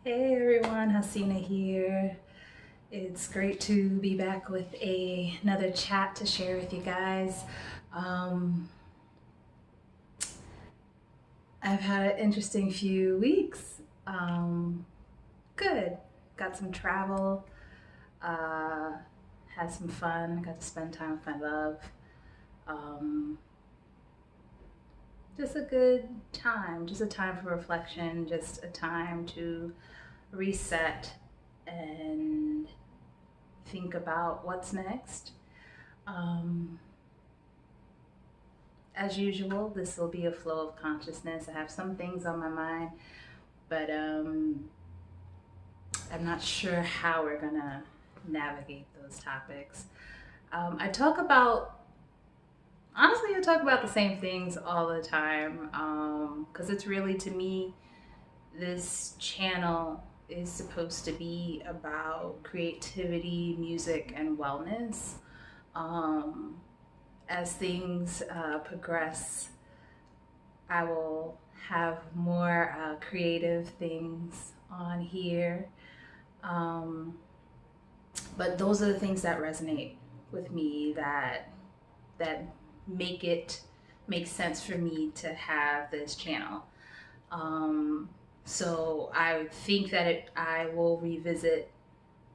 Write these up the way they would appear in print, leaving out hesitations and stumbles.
Hey everyone, Hasina here. It's great to be back with another chat to share with you guys. Um, I've had an interesting few weeks. Um, Good. Got some travel, uh, had some fun, got to spend time with my love. Um, just a good time, just a time for reflection, just a time to reset and think about what's next. Um, as usual, this will be a flow of consciousness. I have some things on my mind, but I'm not sure how we're gonna navigate those topics. I talk about, honestly, I talk about the same things all the time because it's really, to me, this channel is supposed to be about creativity, music, and wellness. Um, as things progress, I will have more creative things on here. Um, but those are the things that resonate with me that make it make sense for me to have this channel. Um, so I think that I will revisit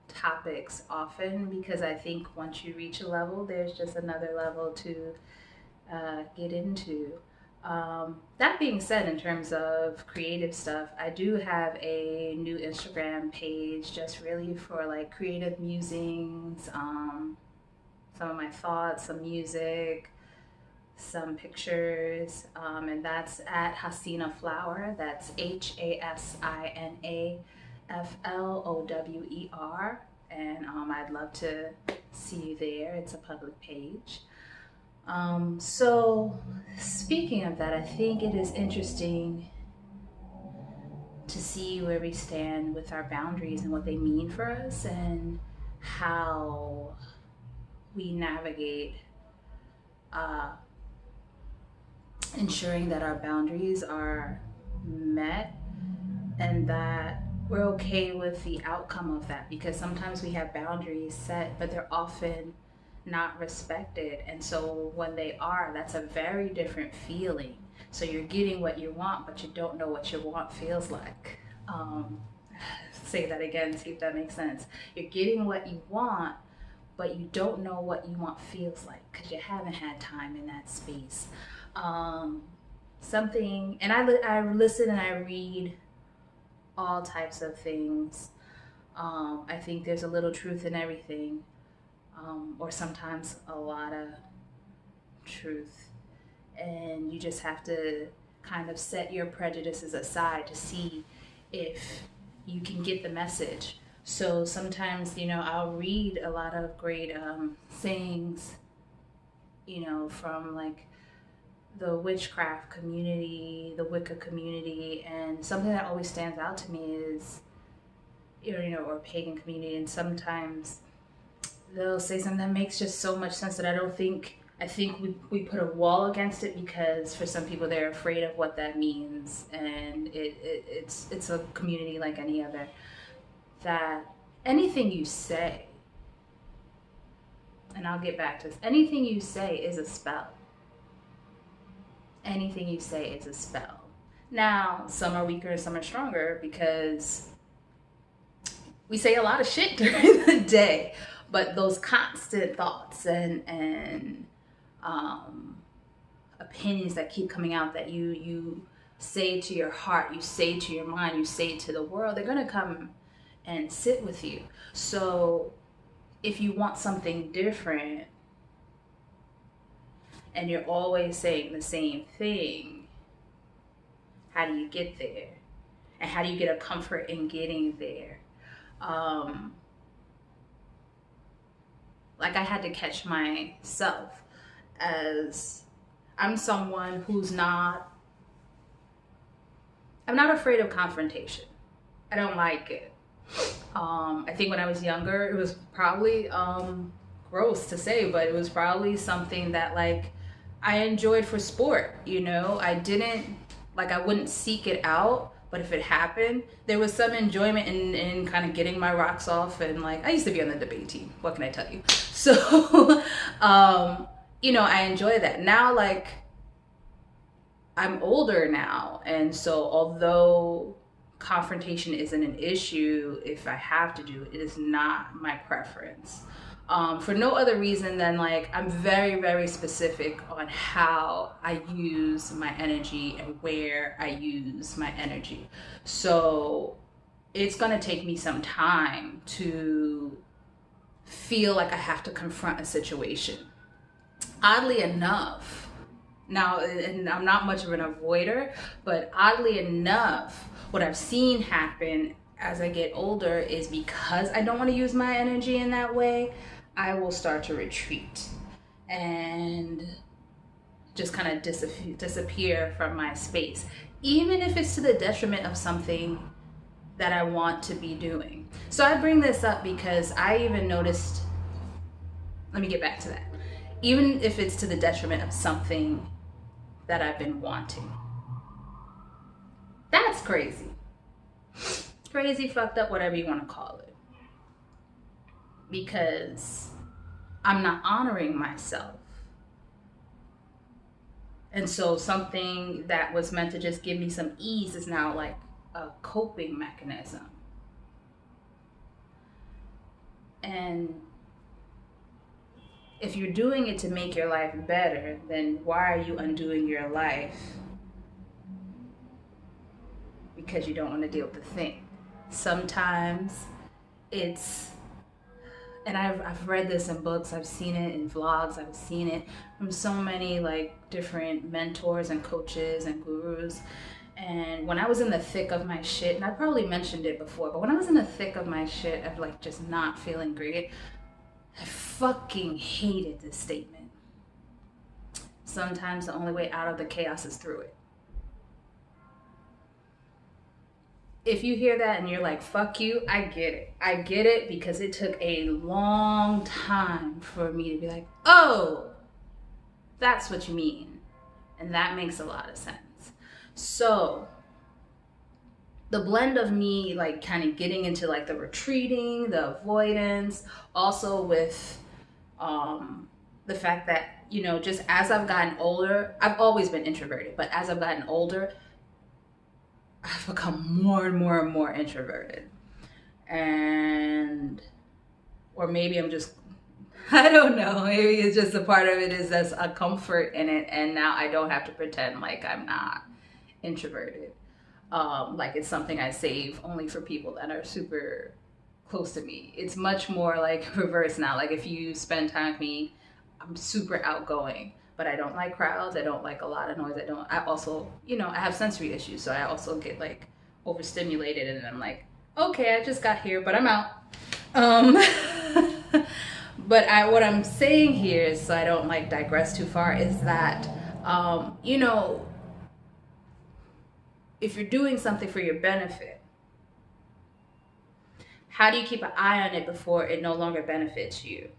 topics often because I think once you reach a level, there's just another level to get into. That being said, in terms of creative stuff, I do have a new Instagram page just really for like creative musings, some of my thoughts, some music, some pictures, and that's at Hasina Flower. That's HASINAFLOWER. And I'd love to see you there. It's a public page. So, speaking of that, I think it is interesting to see where we stand with our boundaries and what they mean for us and how we navigate uh, ensuring that our boundaries are met and that we're okay with the outcome of that, because sometimes we have boundaries set but they're often not respected, and so when they are, that's a very different feeling. So you're getting what you want but you don't know what you want feels like. um, Say that again, see if that makes sense. You're getting what you want but you don't know what you want feels like because you haven't had time in that space. um, Something, and I listen and I read all types of things. I think there's a little truth in everything, or sometimes a lot of truth. And you just have to kind of set your prejudices aside to see if you can get the message. So sometimes, I'll read a lot of great sayings, from like the witchcraft community, the Wicca community, and something that always stands out to me is, or pagan community, and sometimes they'll say something that makes just so much sense that I think we put a wall against it because for some people they're afraid of what that means, and it's a community like any other, that anything you say, and I'll get back to this, anything you say is a spell. Anything you say is a spell. Now, some are weaker and some are stronger because we say a lot of shit during the day, but those constant thoughts and opinions that keep coming out that you say to your heart, you say to your mind, you say to the world, they're gonna come and sit with you. So if you want something different and you're always saying the same thing, how do you get there? And how do you get a comfort in getting there? Um, like I had to catch myself, as I'm someone I'm not afraid of confrontation. I don't like it. I think when I was younger, it was probably gross to say, but it was probably something that like I enjoyed for sport. I didn't, like, I wouldn't seek it out, But if it happened, there was some enjoyment in kind of getting my rocks off. And like, I used to be on the debate team. What can I tell you? So, you know, I enjoy that. Now, like, I'm older now. And so, although confrontation isn't an issue, if I have to do it, it is not my preference. For no other reason than like I'm very, very specific on how I use my energy and where I use my energy. So it's gonna take me some time to feel like I have to confront a situation. Oddly enough, now, and I'm not much of an avoider, but oddly enough, what I've seen happen as I get older is because I don't want to use my energy in that way, I will start to retreat and just kind of disappear from my space, even if it's to the detriment of something that I want to be doing. So I bring this up because I even noticed, let me get back to that. Even if it's to the detriment of something that I've been wanting. That's crazy. Crazy, fucked up, whatever you want to call it. Because I'm not honoring myself. And so something that was meant to just give me some ease is now like a coping mechanism. And if you're doing it to make your life better, then why are you undoing your life? Because you don't want to deal with the thing. Sometimes it's, and I've read this in books, I've seen it in vlogs, I've seen it from so many like different mentors and coaches and gurus. And when I was in the thick of my shit, and I probably mentioned it before, but when I was in the thick of my shit of like just not feeling great, I fucking hated this statement. Sometimes the only way out of the chaos is through it. If you hear that and you're like, fuck you, I get it. I get it because it took a long time for me to be like, oh, that's what you mean. And that makes a lot of sense. So the blend of me like kind of getting into like the retreating, the avoidance, also with the fact that, you know, just as I've gotten older, I've always been introverted, but as I've gotten older, I've become more and more and more introverted. And, or maybe I'm just, I don't know, maybe it's just a part of it is there's a comfort in it. And now I don't have to pretend like I'm not introverted. Like it's something I save only for people that are super close to me. It's much more like reverse now. Like if you spend time with me, I'm super outgoing, but I don't like crowds. I don't like a lot of noise. I also, you know, I have sensory issues. So I also get like overstimulated and I'm like, okay, I just got here, but I'm out. But what I'm saying here is, so I don't like digress too far, is that, you know, if you're doing something for your benefit, how do you keep an eye on it before it no longer benefits you?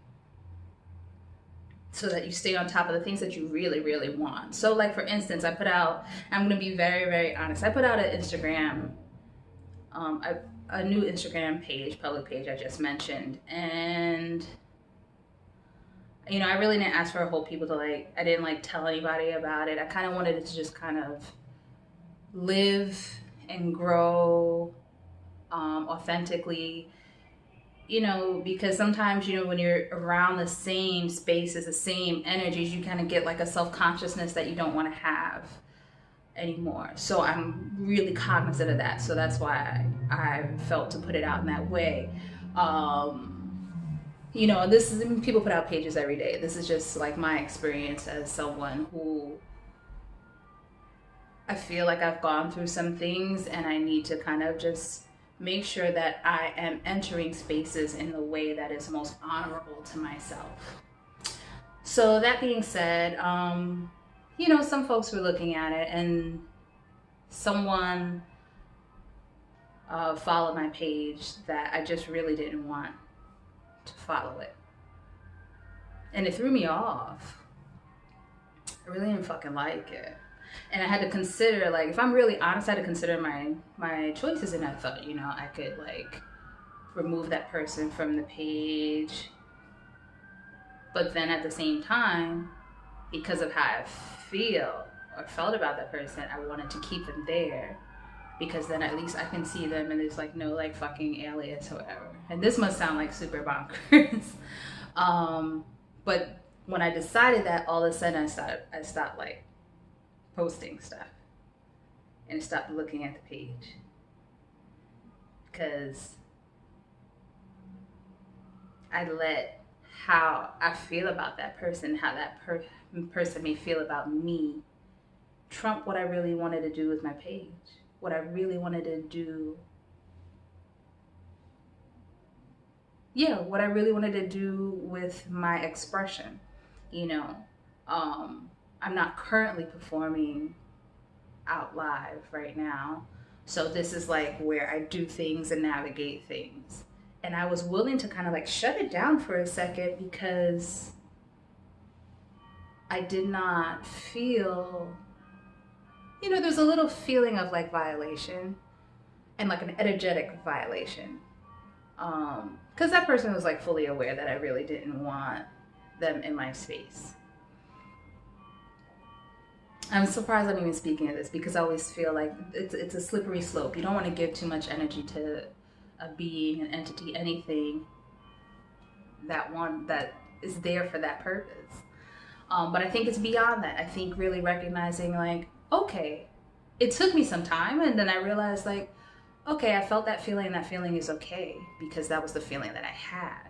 So that you stay on top of the things that you really, really want. So like, for instance, I put out, I'm going to be very, very honest. I put out an Instagram, a new Instagram page, public page I just mentioned. And, you know, I really didn't ask for a whole people to like, I didn't like tell anybody about it. I kind of wanted it to just kind of live and grow authentically. You know, because sometimes, you know, when you're around the same spaces, the same energies, you kind of get like a self-consciousness that you don't want to have anymore. So I'm really cognizant of that. So that's why I felt to put it out in that way. You know, this is, people put out pages every day. This is just like my experience as someone who I feel like I've gone through some things and I need to kind of just make sure that I am entering spaces in the way that is most honorable to myself. So that being said, you know, some folks were looking at it and someone followed my page that I just really didn't want to follow it. And it threw me off. I really didn't fucking like it. And I had to consider, like, if I'm really honest, I had to consider my choices, and I thought, I could like remove that person from the page, but then at the same time, because of how I feel or felt about that person, I wanted to keep them there because then at least I can see them and there's like no like fucking alias or whatever. And this must sound like super bonkers. But when I decided that, all of a sudden I stopped like posting stuff and stopped looking at the page because I let how I feel about that person, how that person may feel about me, trump what I really wanted to do with my page, what I really wanted to do. Yeah, what I really wanted to do with my expression. You know, I'm not currently performing out live right now. So this is like where I do things and navigate things. And I was willing to kind of like shut it down for a second because I did not feel, there's a little feeling of like violation and like an energetic violation. Because that person was like fully aware that I really didn't want them in my space. I'm surprised I'm even speaking of this because I always feel like it's a slippery slope. You don't want to give too much energy to a being, an entity, anything that is there for that purpose. But I think it's beyond that. I think really recognizing like, okay, it took me some time and then I realized like, okay, I felt that feeling and that feeling is okay because that was the feeling that I had.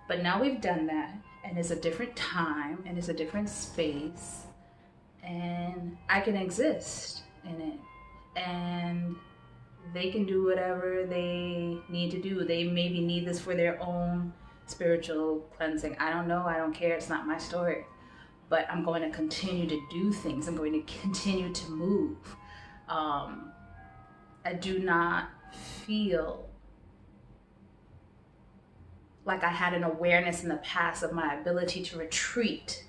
But now we've done that and it's a different time and it's a different space and I can exist in it and they can do whatever they need to do. They maybe need this for their own spiritual cleansing. I don't know. I don't care. It's not my story. But I'm going to continue to do things. I'm going to continue to move. I do not feel like I had an awareness in the past of my ability to retreat.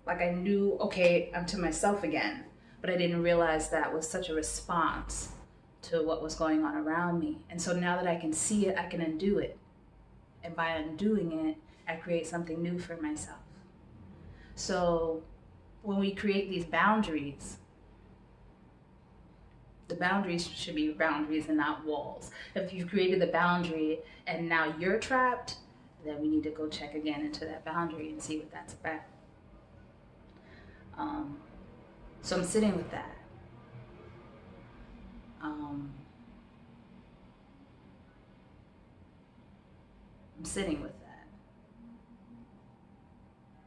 Like I knew, okay, I'm to myself again. But I didn't realize that was such a response to what was going on around me. And so now that I can see it, I can undo it. And by undoing it, I create something new for myself. So when we create these boundaries, the boundaries should be boundaries and not walls. If you've created the boundary and now you're trapped, then we need to go check again into that boundary and see what that's about. So I'm sitting with that. I'm sitting with that.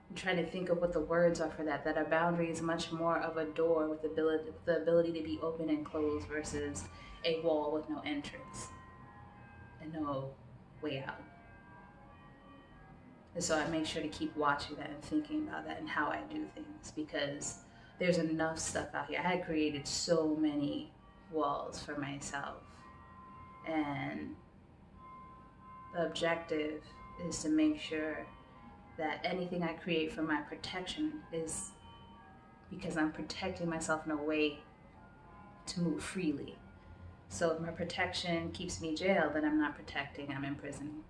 I'm trying to think of what the words are for that. That a boundary is much more of a door with the ability to be open and closed versus a wall with no entrance and no way out. And so I make sure to keep watching that and thinking about that and how I do things because there's enough stuff out here. I had created so many walls for myself. And the objective is to make sure that anything I create for my protection is because I'm protecting myself in a way to move freely. So if my protection keeps me jailed, then I'm not protecting, I'm imprisoning.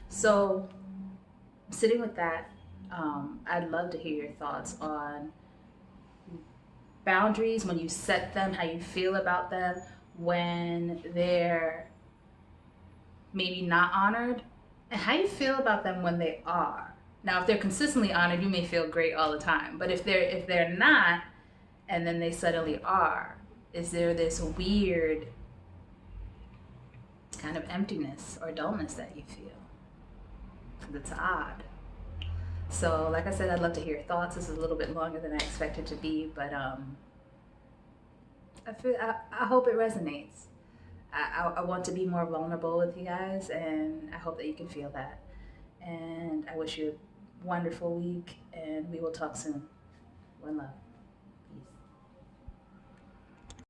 So sitting with that, I'd love to hear your thoughts on boundaries, when you set them, how you feel about them, when they're maybe not honored, and how you feel about them when they are. Now, if they're consistently honored, you may feel great all the time. But if they're not, and then they suddenly are, is there this weird kind of emptiness or dullness that you feel? Because it's odd. So, like I said, I'd love to hear your thoughts. This is a little bit longer than I expected to be, but I hope it resonates. I want to be more vulnerable with you guys, and I hope that you can feel that. And I wish you a wonderful week, and we will talk soon. One love.